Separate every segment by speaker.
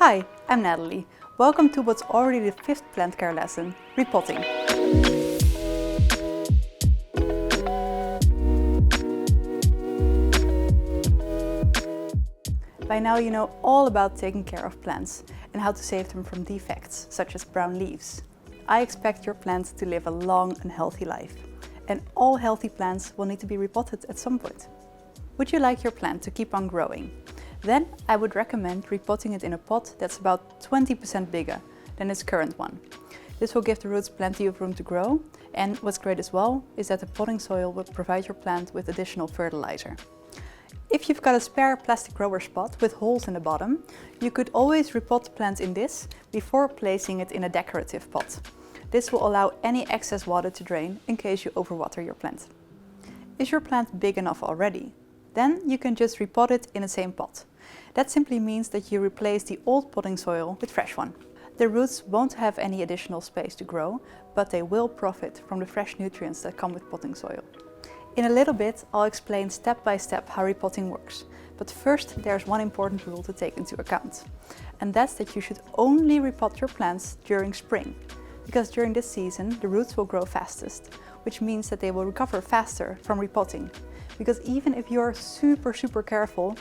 Speaker 1: Hi, I'm Natalie. Welcome to what's already the 5th plant care lesson, repotting. By now you know all about taking care of plants and how to save them from defects, such as brown leaves. I expect your plants to live a long and healthy life, and all healthy plants will need to be repotted at some point. Would you like your plant to keep on growing? Then I would recommend repotting it in a pot that's about 20% bigger than its current one. This will give the roots plenty of room to grow, and what's great as well is that the potting soil will provide your plant with additional fertilizer. If you've got a spare plastic grower spot with holes in the bottom, you could always repot the plant in this before placing it in a decorative pot. This will allow any excess water to drain in case you overwater your plant. Is your plant big enough already? Then you can just repot it in the same pot. That simply means that you replace the old potting soil with fresh one. The roots won't have any additional space to grow, but they will profit from the fresh nutrients that come with potting soil. In a little bit, I'll explain step by step how repotting works. But first, there's one important rule to take into account. And that's that you should only repot your plants during spring. Because during this season, the roots will grow fastest, which means that they will recover faster from repotting. Because even if you're super careful,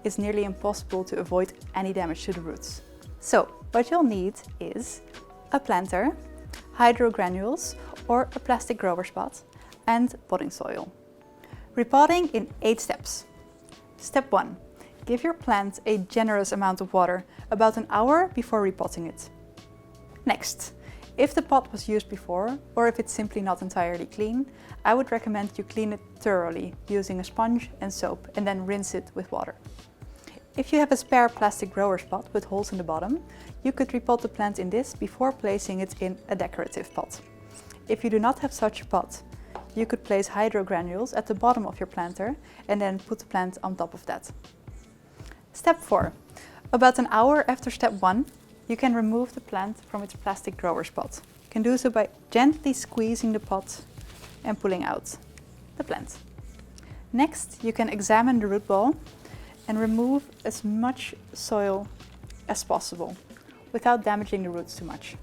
Speaker 1: it's nearly impossible to avoid any damage to the roots. So, what you'll need is a planter, hydro granules or a plastic grower spot, and potting soil. Repotting in 8 steps. Step 1. Give your plant a generous amount of water, about an hour before repotting it. Next, if the pot was used before, or if it's simply not entirely clean, I would recommend you clean it thoroughly using a sponge and soap and then rinse it with water. If you have a spare plastic grower spot with holes in the bottom, you could repot the plant in this before placing it in a decorative pot. If you do not have such a pot, you could place hydro granules at the bottom of your planter and then put the plant on top of that. Step 4. About an hour after step 1, you can remove the plant from its plastic grower spot. You can do so by gently squeezing the pot and pulling out the plant. Next, you can examine the root ball and remove as much soil as possible without damaging the roots too much.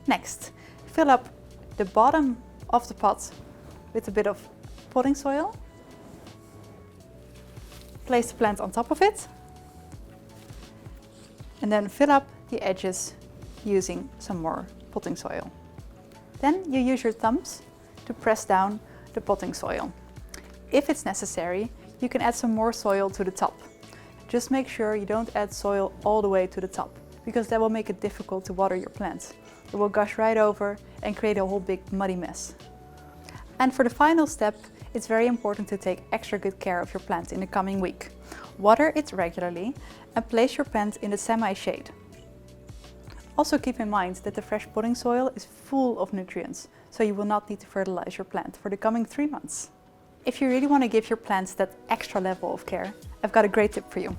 Speaker 1: Next, fill up the bottom of the pot with a bit of potting soil. Place the plant on top of it and then fill up the edges using some more potting soil. Then you use your thumbs to press down the potting soil. If it's necessary, you can add some more soil to the top. Just make sure you don't add soil all the way to the top, because that will make it difficult to water your plants. It will gush right over and create a whole big muddy mess. And for the final step, it's very important to take extra good care of your plant in the coming week. Water it regularly and place your plant in the semi-shade. Also keep in mind that the fresh potting soil is full of nutrients, so you will not need to fertilize your plant for the coming 3 months. If you really want to give your plants that extra level of care, I've got a great tip for you.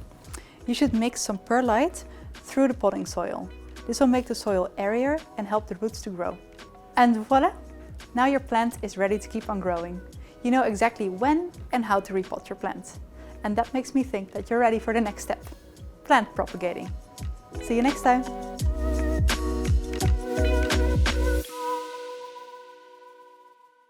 Speaker 1: You should mix some perlite through the potting soil. This will make the soil airier and help the roots to grow. And voila! Now your plant is ready to keep on growing. You know exactly when and how to repot your plant. And that makes me think that you're ready for the next step, plant propagating. See you next time!